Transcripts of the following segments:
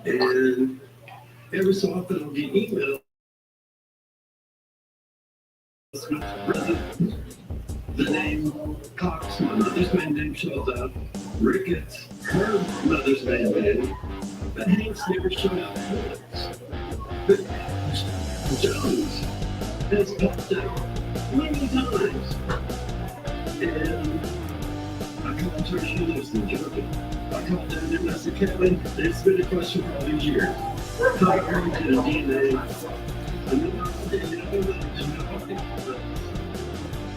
And every so often I'll get emails with the name Cox, my mother's maiden name, shows up. Ricketts, her mother's maiden name. But Hanks never showed up once. But Jones has popped up many times. And I called her, she lives in Georgia. I called down there and I said, Kevin, it's been a question for all these years. How are you to the DNA? I know I did, you know, there's nobody.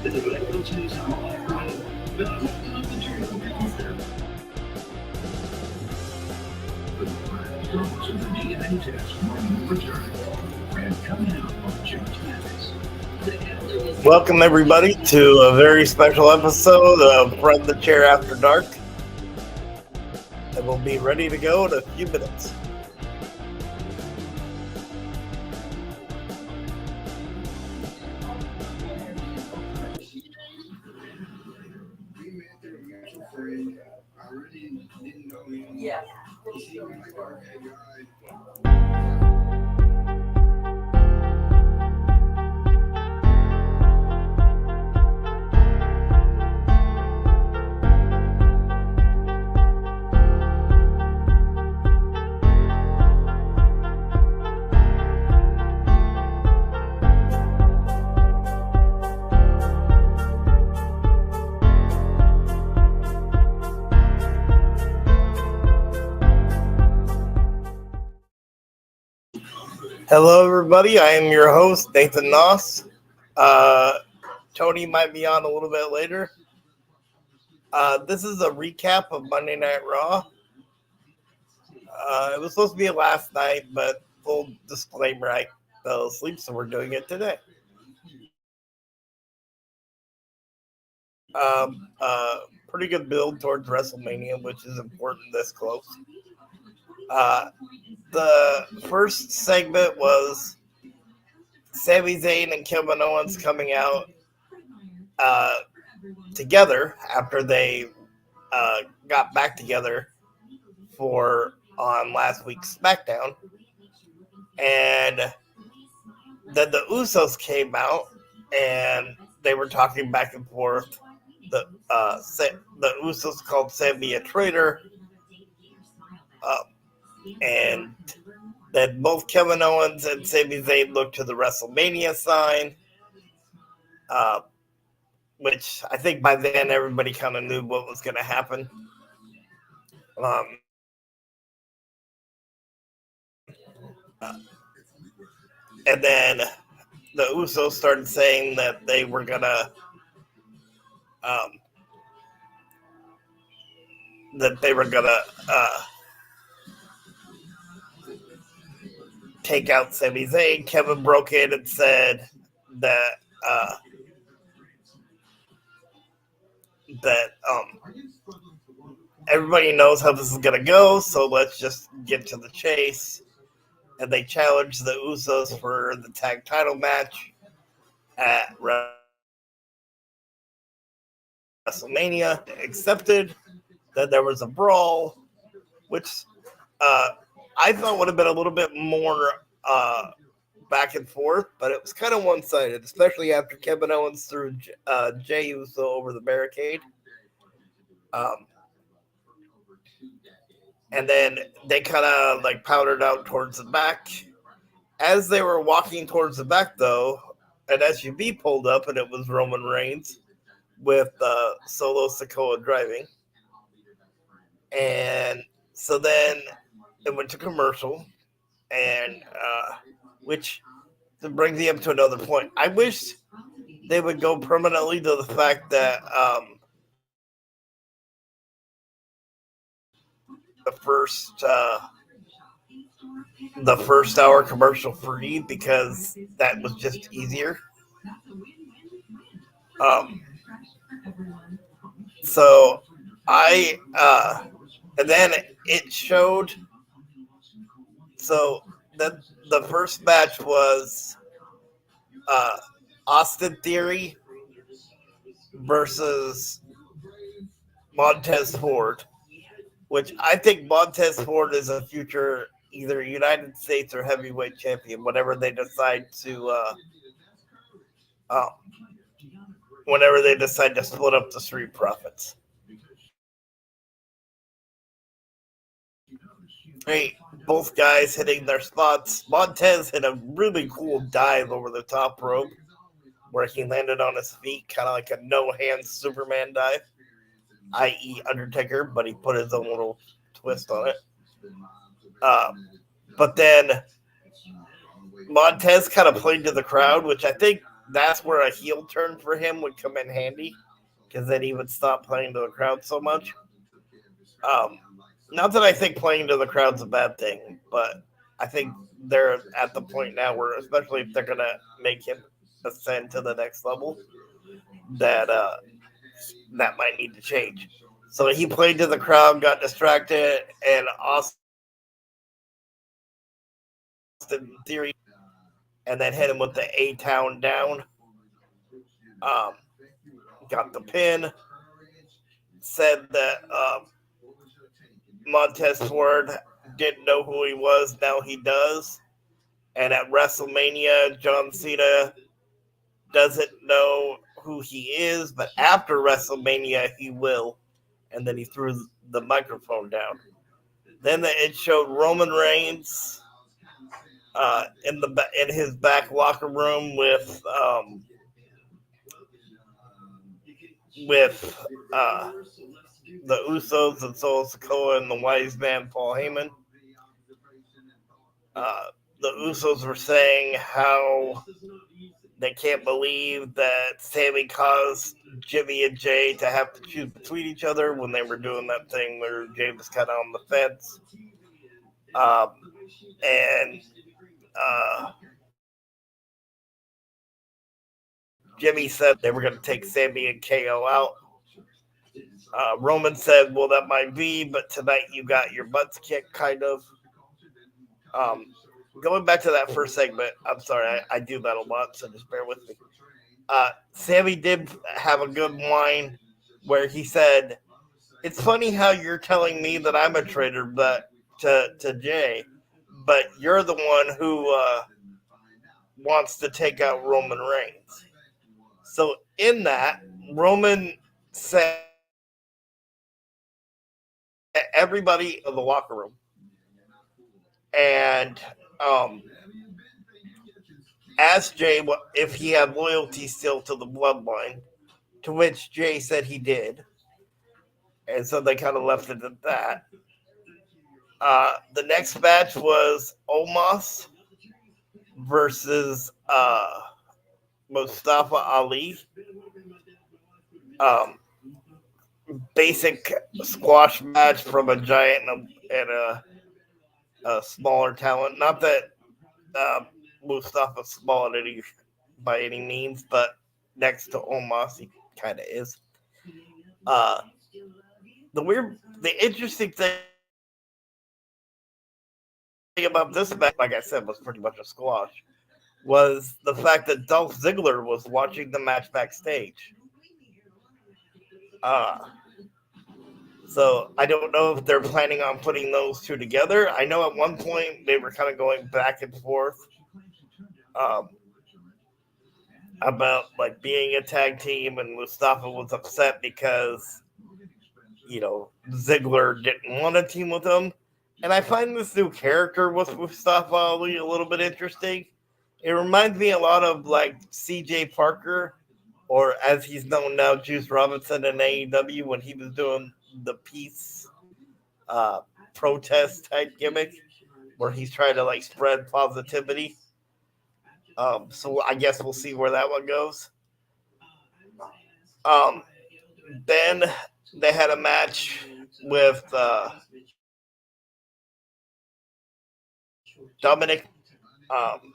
But if I don't change how I life, but I won't come to truth and make stuff. Results of the DNA test will return and coming out on June 10th. Welcome everybody to a very special episode of Run the Chair After Dark. And we'll be ready to go in a few minutes. Yeah. Hello, everybody. I am your host, Nathan Noss. Tony might be on a little bit later. This is a recap of Monday Night Raw. It was supposed to be last night, but full disclaimer, I fell asleep, so we're doing it today. Pretty good build towards WrestleMania, which is important this close. The first segment was Sami Zayn and Kevin Owens coming out together after they got back together on last week's SmackDown. And then the Usos came out and they were talking back and forth. The Usos called Sami a traitor. And then both Kevin Owens and Sami Zayn looked to the WrestleMania sign, which I think by then everybody kind of knew what was going to happen. And then the Usos started saying that they were going to take out Sami Zayn. Kevin broke in and said that everybody knows how this is going to go, so let's just get to the chase. And they challenged the Usos for the tag title match at WrestleMania. Accepted. Then there was a brawl, which I thought would have been a little bit more back and forth, but it was kind of one-sided, especially after Kevin Owens threw Jey Uso over the barricade. And then they kind of like powdered out towards the back. As they were walking towards the back, though, an SUV pulled up, and it was Roman Reigns with Solo Sikoa driving. And so then it went to commercial, and which brings me up to another point. I wish they would go permanently to the fact that the first hour commercial free, because that was just easier. So and then it showed. So the first match was Austin Theory versus Montez Ford, which I think Montez Ford is a future either United States or heavyweight champion, uh, whenever they decide to split up the Street Profits. Hey, both guys hitting their spots. Montez hit a really cool dive over the top rope where he landed on his feet, kind of like a no-hands Superman dive, i.e. Undertaker, but he put his own little twist on it. But then Montez kind of played to the crowd, which I think that's where a heel turn for him would come in handy, because then he would stop playing to the crowd so much. Not that I think playing to the crowd's a bad thing, but I think they're at the point now where, especially if they're going to make him ascend to the next level, that that might need to change. So he played to the crowd, got distracted, and Austin Theory, and then hit him with the A-Town down. Got the pin. Said that Montez Ford didn't know who he was. Now he does. And at WrestleMania, John Cena doesn't know who he is, but after WrestleMania, he will. And then he threw the microphone down. Then it showed Roman Reigns in his back locker room with the Usos and Solo Sikoa and the wise man Paul Heyman. The Usos were saying how they can't believe that Sammy caused Jimmy and Jay to have to choose between each other when they were doing that thing where Jay was kind of on the fence. And Jimmy said they were going to take Sammy and KO out. Roman said, well, that might be, but tonight you got your butts kicked, kind of. Going back to that first segment, I'm sorry, I do that a lot, so just bear with me. Sammy did have a good line where he said, it's funny how you're telling me that I'm a traitor but to Jay, but you're the one who wants to take out Roman Reigns. So in that, Roman said everybody in the locker room and asked Jay if he had loyalty still to the bloodline, to which Jay said he did. And so they kind of left it at that. The next match was Omos versus Mustafa Ali. Basic squash match from a giant and a smaller talent. Not that Mustafa's small by any means, but next to Omos, he kind of is. The interesting thing about this match, like I said, was pretty much a squash, was the fact that Dolph Ziggler was watching the match backstage. So I don't know if they're planning on putting those two together. I know at one point they were kind of going back and forth about like being a tag team, and Mustafa was upset because Ziggler didn't want to team with him. And I find this new character with Mustafa Ali a little bit interesting. It reminds me a lot of like C.J. Parker, or as he's known now, Juice Robinson in AEW when he was doing the peace protest type gimmick where he's trying to like spread positivity. So I guess we'll see where that one goes. Then they had a match with Dominic. I'm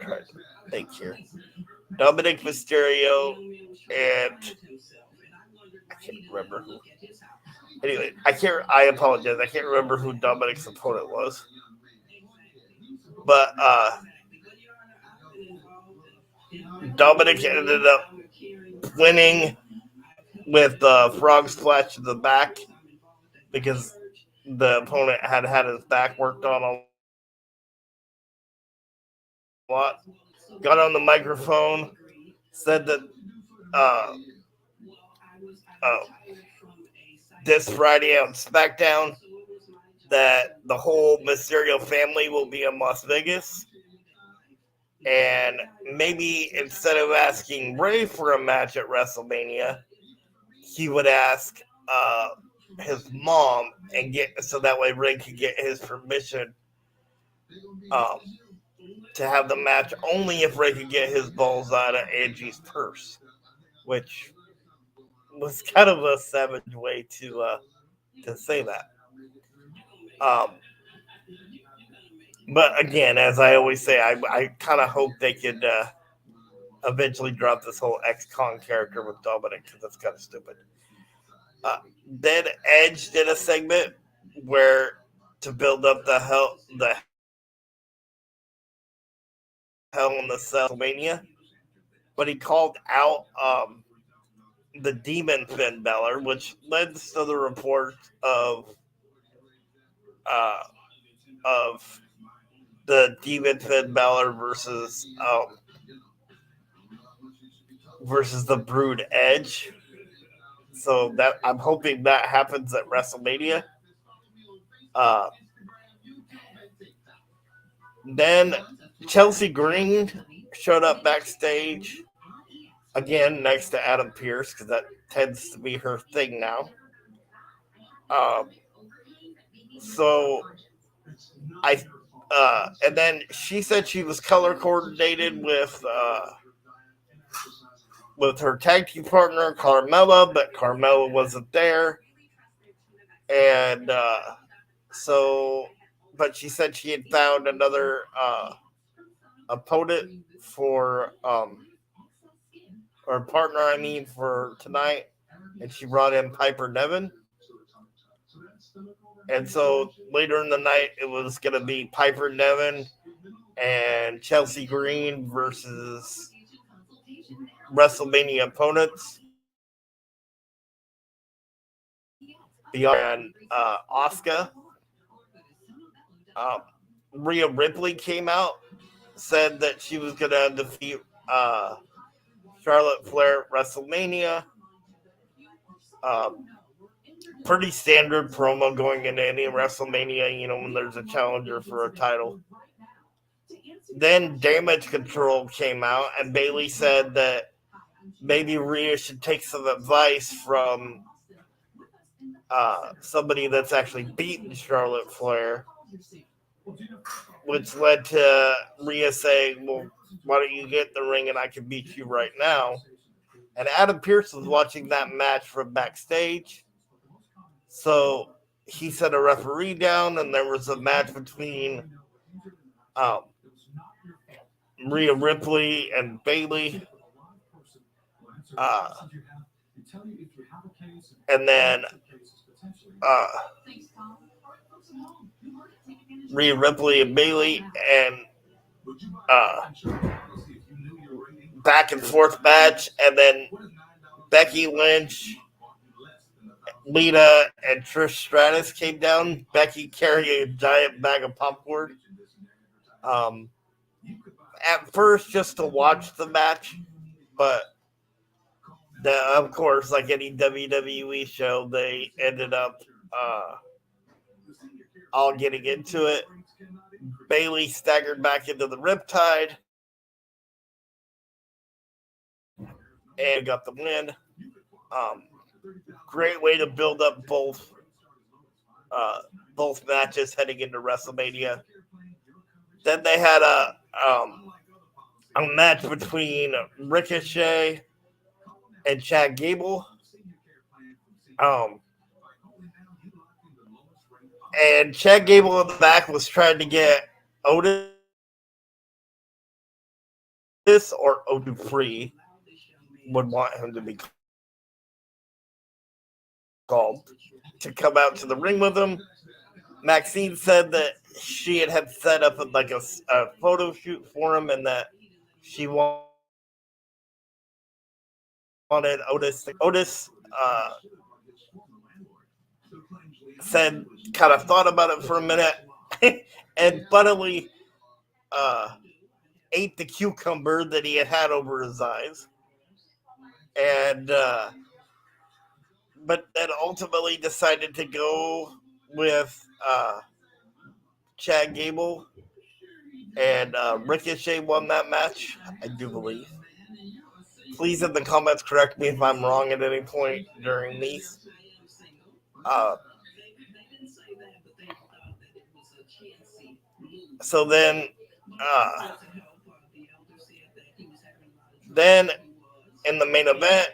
trying to think here. Dominic Mysterio and I can't remember who. Anyway, I apologize. I can't remember who Dominic's opponent was. But Dominic ended up winning with the frog splash to the back because the opponent had his back worked on a lot. Got on the microphone, said that uh, uh, this Friday on SmackDown that the whole Mysterio family will be in Las Vegas. And maybe instead of asking Ray for a match at WrestleMania, he would ask his mom and get so that way Ray could get his permission to have the match only if Ray could get his balls out of Angie's purse, which was kind of a savage way to say that. But again, as I always say, I kind of hope they could eventually drop this whole ex-con character with Dominic because that's kind of stupid. Then Edge did a segment where to build up the Hell in the Cell Mania, but he called out the Demon Finn Balor, which led to the report of the Demon Finn Balor versus the Brood Edge. So that I'm hoping that happens at WrestleMania. Then Chelsea Green showed up backstage again next to Adam Pearce because that tends to be her thing now. And then she said she was color coordinated with her tag team partner Carmella, but Carmella wasn't there, and but she said she had found another opponent for or partner, for tonight, and she brought in Piper Niven. And so later in the night, it was going to be Piper Niven and Chelsea Green versus WrestleMania opponents. Beyond Asuka. Rhea Ripley came out, said that she was going to defeat Charlotte Flair at WrestleMania. Pretty standard promo going into any WrestleMania, when there's a challenger for a title. Then Damage Control came out, and Bayley said that maybe Rhea should take some advice from somebody that's actually beaten Charlotte Flair, which led to Rhea saying, well, why don't you get in the ring and I can beat you right now? And Adam Pearce was watching that match from backstage. So he set a referee down, and there was a match between Rhea Ripley and Bayley. And then Rhea Ripley and Bayley, and back and forth match, and then Becky Lynch, Lita, and Trish Stratus came down. Becky carrying a giant bag of popcorn. At first, just to watch the match, but of course, like any WWE show, they ended up all getting into it. Bayley staggered back into the Riptide and got the win. Great way to build up both matches heading into WrestleMania. Then they had a match between Ricochet and Chad Gable. And Chad Gable in the back was trying to get Otis or O'Dupree, would want him to be called, to come out to the ring with him. Maxine said that she had set up a photo shoot for him, and that she wanted Otis said, kind of thought about it for a minute, and funnily ate the cucumber that he had over his eyes, and but then ultimately decided to go with Chad Gable, and Ricochet won that match, I do believe. Please in the comments correct me if I'm wrong at any point during these. So then in the main event,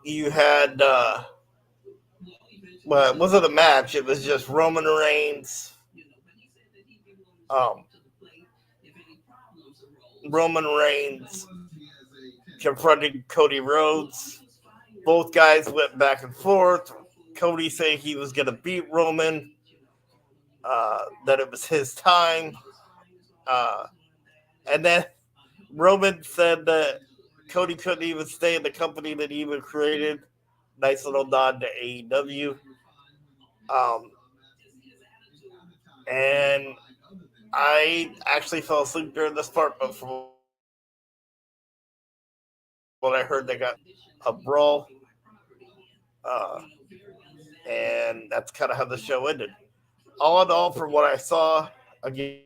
you had well, it wasn't a match. It was just Roman Reigns. Roman Reigns confronted Cody Rhodes. Both guys went back and forth. Cody said he was going to beat Roman, that it was his time. And then Roman said that Cody couldn't even stay in the company that he even created. Nice little nod to AEW. And I actually fell asleep during this part, but from what I heard, they got a brawl. And that's kind of how the show ended. All in all, from what I saw, again,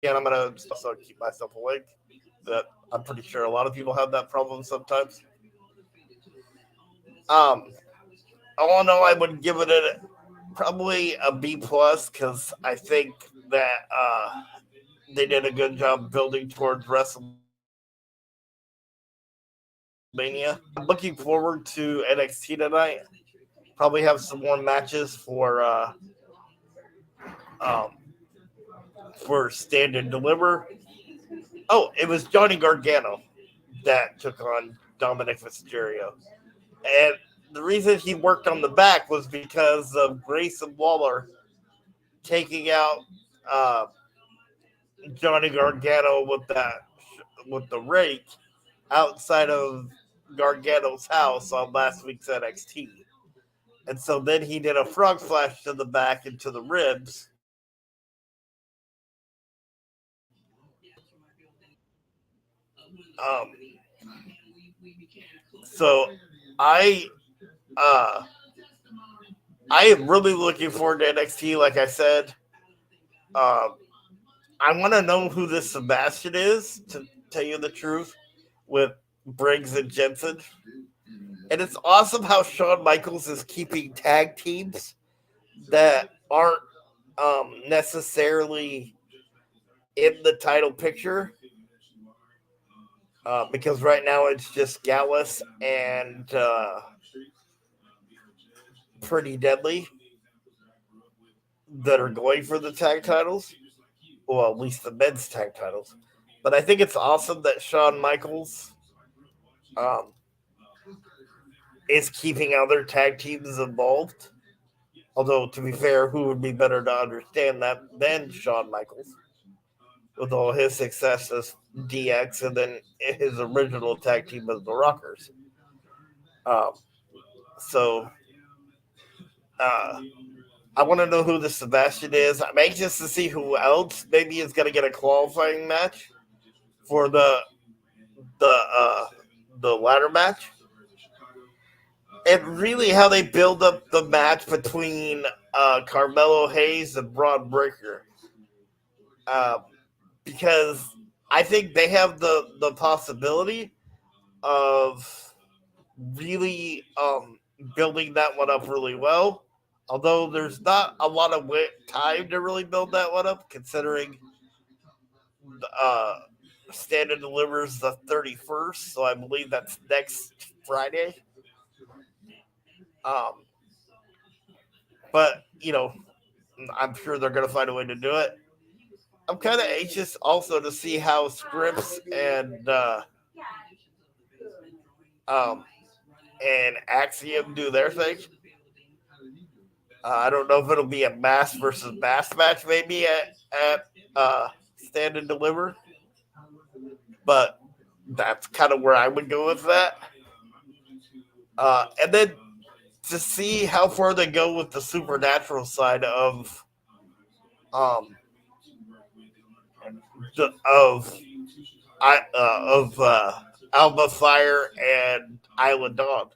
I'm going to also keep myself awake. That I'm pretty sure a lot of people have that problem sometimes. All in all, I would give it probably a B+, because I think that they did a good job building towards WrestleMania. I'm looking forward to NXT tonight. Probably have some more matches for Stand and Deliver. Oh, it was Johnny Gargano that took on Dominic Mysterio. And the reason he worked on the back was because of Grayson Waller taking out Johnny Gargano with the rake outside of Gargano's house on last week's NXT. And so then he did a frog splash to the back and to the ribs. So I am really looking forward to NXT, like I said. I want to know who this Sebastian is, to tell you the truth, with Briggs and Jensen. And it's awesome how Shawn Michaels is keeping tag teams that aren't necessarily in the title picture. Because right now it's just Gallus and Pretty Deadly that are going for the tag titles. Well, at least the men's tag titles. But I think it's awesome that Shawn Michaels is keeping other tag teams involved. Although, to be fair, who would be better to understand that than Shawn Michaels? With all his success as DX and then his original tag team as the Rockers. So I want to know who the Sebastian is. I'm anxious to see who else maybe is going to get a qualifying match for the ladder match. And really how they build up the match between Carmelo Hayes and Braun Breaker. Because I think they have the possibility of really building that one up really well. Although there's not a lot of time to really build that one up, considering Stand and Delivers the 31st, so I believe that's next Friday. But, I'm sure they're going to find a way to do it. I'm kind of anxious also to see how Scripps and Axiom do their thing. I don't know if it'll be a mass versus mass match maybe at Stand and Deliver. But that's kind of where I would go with that. And then to see how far they go with the supernatural side of um of Alba Fire and Isla Dawn.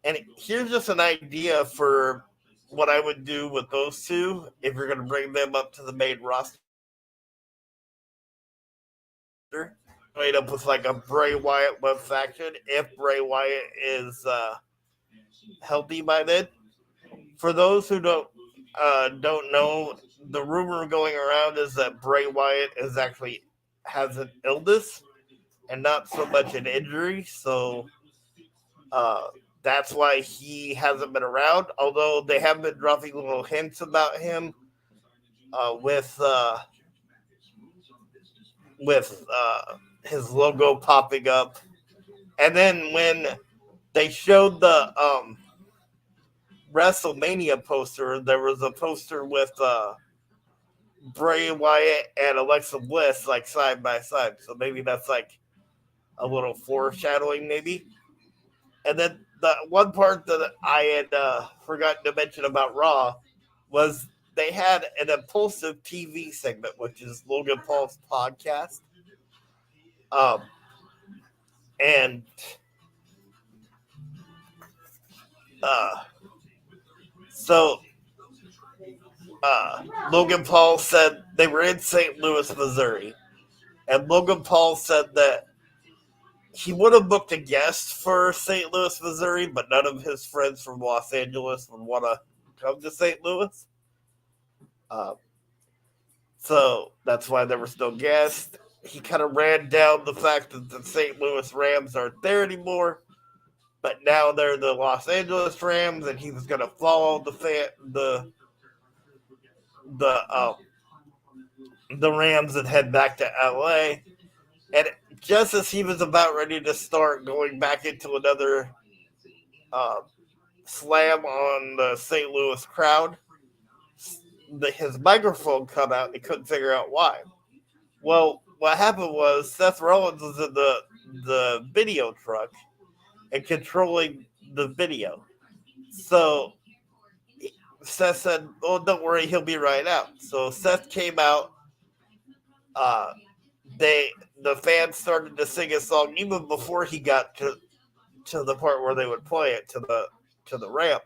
And here's just an idea for what I would do with those two if you're going to bring them up to the main roster. Made up with like a Bray Wyatt led faction if Bray Wyatt is healthy by then. For those who don't know, the rumor going around is that Bray Wyatt is actually has an illness and not so much an injury. So that's why he hasn't been around. Although they have been dropping little hints about him with his logo popping up. And then when they showed the WrestleMania poster, there was a poster with Bray Wyatt and Alexa Bliss like side by side. So maybe that's like a little foreshadowing, maybe. And then the one part that I had forgotten to mention about Raw was they had an Impulsive TV segment, which is Logan Paul's podcast. And so Logan Paul said they were in St. Louis, Missouri. And Logan Paul said that he would have booked a guest for St. Louis, Missouri, but none of his friends from Los Angeles would want to come to St. Louis. So that's why there was no guest. He kind of ran down the fact that the St. Louis Rams aren't there anymore, but now they're the Los Angeles Rams, and he was going to follow the Rams and head back to LA. And just as he was about ready to start going back into another slam on the St. Louis crowd, his microphone cut out and he couldn't figure out why. Well, what happened was Seth Rollins was in the video truck and controlling the video. So Seth said, "Oh, don't worry, he'll be right out." So Seth came out. The fans started to sing a song even before he got to the part where they would play it to the ramp,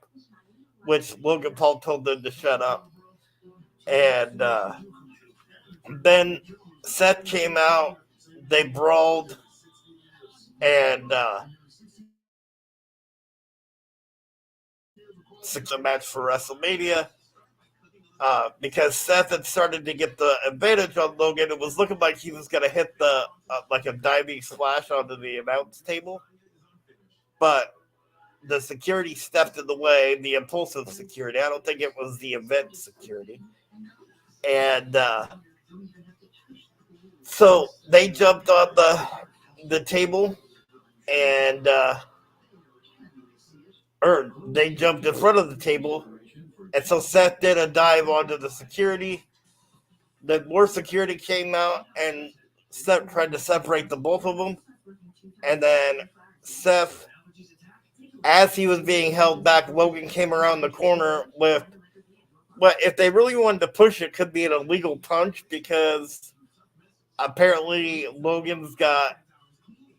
which Logan Paul told them to shut up. And then Seth came out. They brawled, and a match for WrestleMania. Because Seth had started to get the advantage on Logan. It was looking like he was going to hit the like a diving splash onto the announce table. But the security stepped in the way, the Impulsive security. I don't think it was the event security. And so they jumped on the table and or they jumped in front of the table. And so Seth did a dive onto the security. Then more security came out, and Seth tried to separate the both of them. And then Seth, as he was being held back, Logan came around the corner with what, if they really wanted to push it, could be an illegal punch, because apparently Logan's got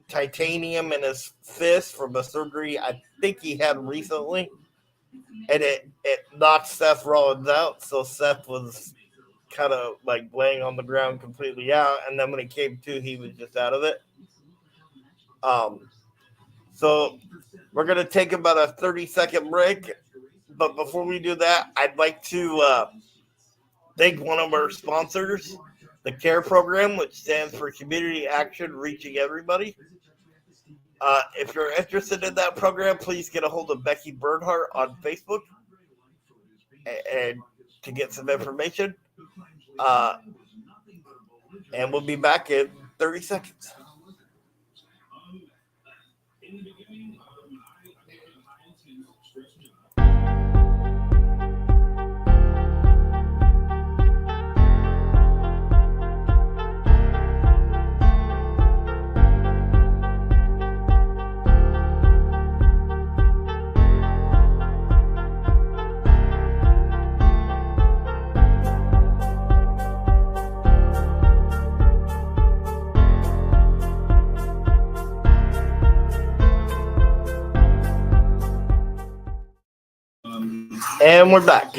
titanium in his fist from a surgery I think he had recently. And it knocked Seth Rollins out, so Seth was kind of like laying on the ground completely out, and then when he came to, he was just out of it. So we're going to take about a 30-second break, but before we do that, I'd like to thank one of our sponsors, the CARE program, which stands for Community Action Reaching Everybody. If you're interested in that program, please get a hold of Becky Bernhardt on Facebook and to get some information. And we'll be back in 30 seconds. And we're back.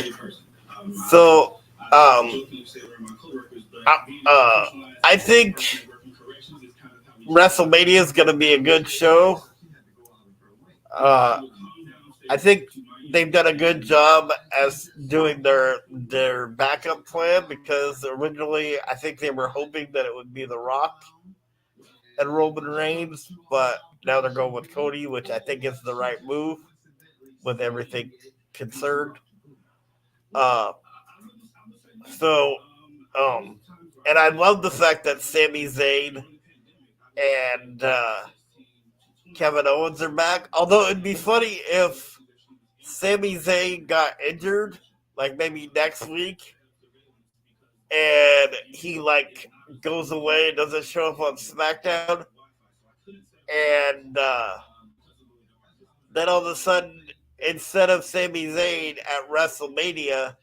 So, I think WrestleMania is going to be a good show. I think they've done a good job as doing their backup plan, because originally I think they were hoping that it would be The Rock and Roman Reigns, but now they're going with Cody, which I think is the right move with everything concerned. And I love the fact that Sami Zayn and Kevin Owens are back. Although it'd be funny if Sami Zayn got injured, like maybe next week, and he like goes away and doesn't show up on SmackDown, and then all of a sudden, instead of Sami Zayn at WrestleMania,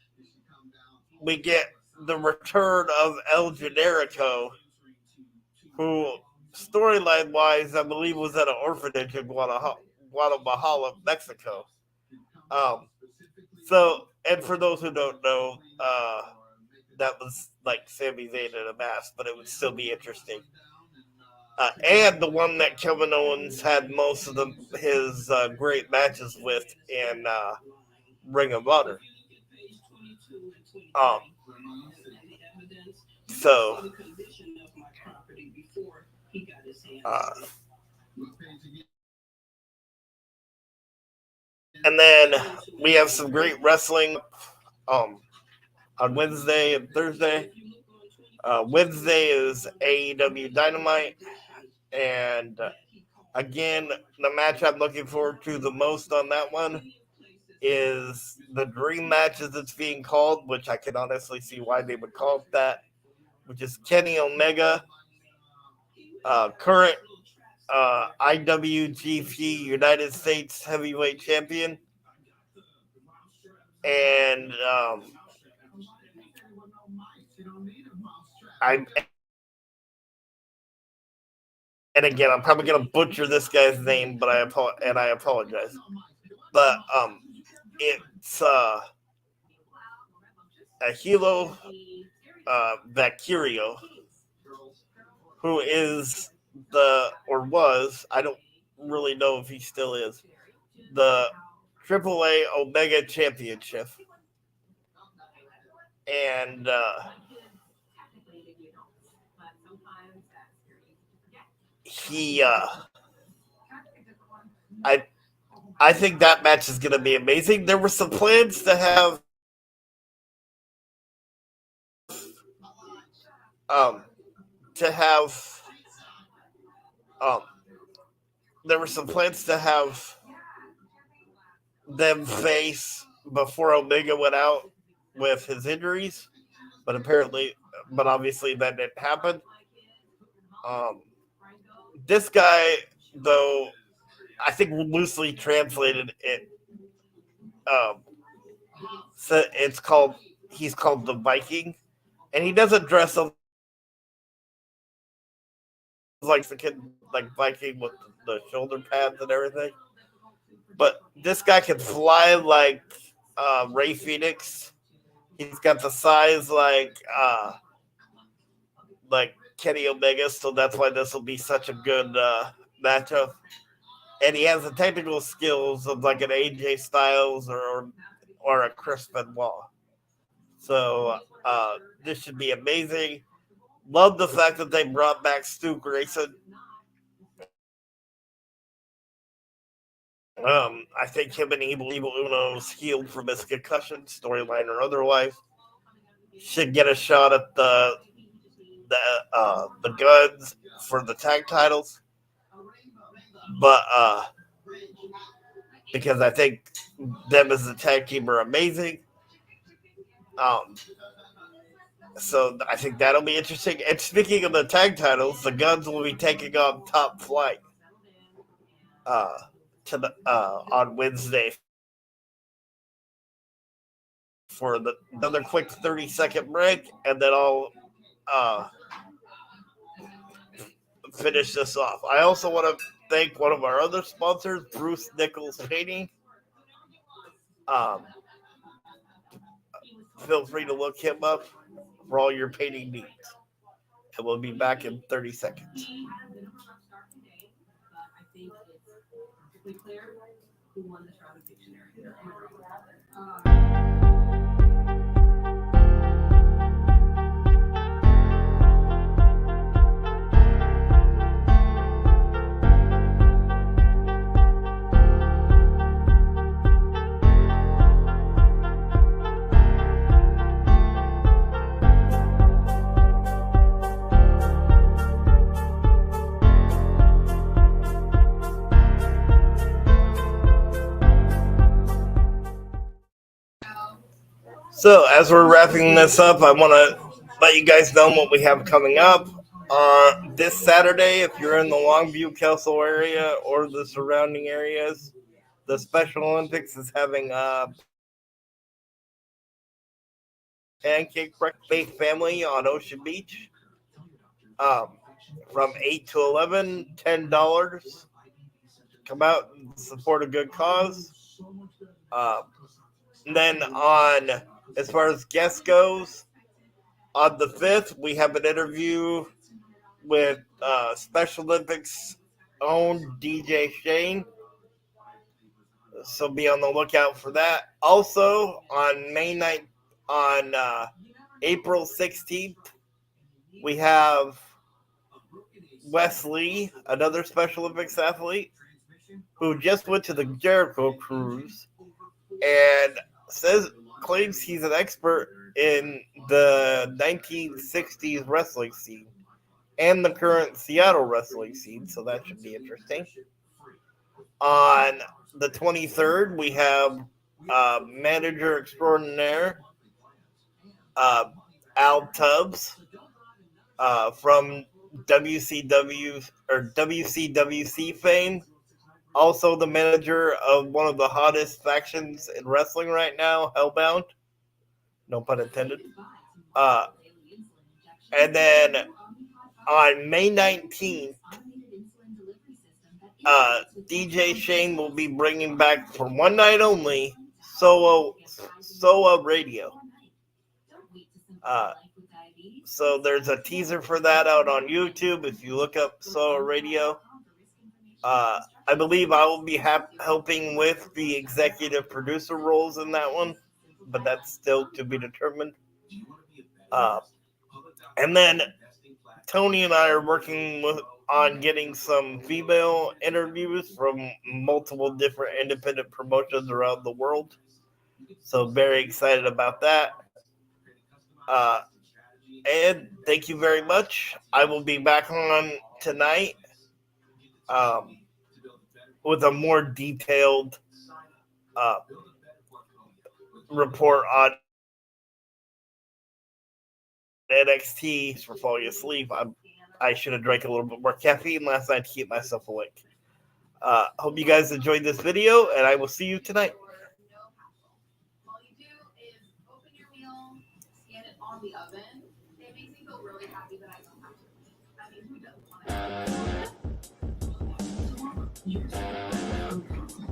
we get the return of El Generico, who, storyline wise, I believe was at an orphanage in Guadalajara, Mexico. And for those who don't know, that was like Sami Zayn in a mask, but it would still be interesting. And the one that Kevin Owens had most of his great matches with in Ring of Honor. And then we have some great wrestling on Wednesday and Thursday. Wednesday is AEW Dynamite, and again, the match I'm looking forward to the most on that one is the dream match, as it's being called, which I can honestly see why they would call it that, which is Kenny Omega, current IWGP United States Heavyweight Champion, and again, I'm probably gonna butcher this guy's name, but I apologize. But it's Hilo Vaqueiro, who is was, I don't really know if he still is, the AAA Omega Championship. And he I think that match is going to be amazing. There were some plans to have there were some plans to have them face before Omega went out with his injuries, but obviously that didn't happen. This guy, though, I think loosely translated it, so he's called the Viking, and he doesn't dress up like the kid, like Viking with the shoulder pads and everything. But this guy can fly like Ray Phoenix. He's got the size like Kenny Omega, so that's why this will be such a good matchup. And he has the technical skills of like an AJ Styles or a Chris Benoit. So this should be amazing. Love the fact that they brought back Stu Grayson. I think him and Evil Uno's healed from his concussion, storyline or otherwise, should get a shot at the Guns for the tag titles. But because I think them as a tag team are amazing. So I think that'll be interesting. And speaking of the tag titles, the Guns will be taking on Top Flight on Wednesday for another quick 30-second break, and then I'll finish this off. I also want to thank one of our other sponsors, Bruce Nichols Painting. feel free to look him up for all your painting needs. And we'll be back in 30 seconds. So, as we're wrapping this up, I want to let you guys know what we have coming up. This Saturday, if you're in the Longview, Kelso area or the surrounding areas, the Special Olympics is having a pancake breakfast family on Ocean Beach. From 8 to 11, $10. Come out and support a good cause. And then as far as guests goes, on the 5th, we have an interview with Special Olympics own DJ Shane. So be on the lookout for that. Also, on April 16th, we have Wesley, another Special Olympics athlete, who just went to the Jericho Cruise and claims he's an expert in the 1960s wrestling scene and the current Seattle wrestling scene, so that should be interesting. On the 23rd, we have manager extraordinaire Al Tubbs from WCWC fame. Also the manager of one of the hottest factions in wrestling right now, Hellbound. No pun intended. And then on May 19th, DJ Shane will be bringing back for one night only Soa Radio. So there's a teaser for that out on YouTube if you look up Soa Radio. I believe I will be helping with the executive producer roles in that one, but that's still to be determined. And then Tony and I are working on getting some female interviews from multiple different independent promotions around the world. So very excited about that. And thank you very much. I will be back on tonight with a more detailed report on NXT for falling asleep. I should have drank a little bit more caffeine last night to keep myself awake. Hope you guys enjoyed this video, and I will see you tonight. All you do is open your meal, scan it on the oven. It makes me feel really happy that I don't have to. I mean, who doesn't want to?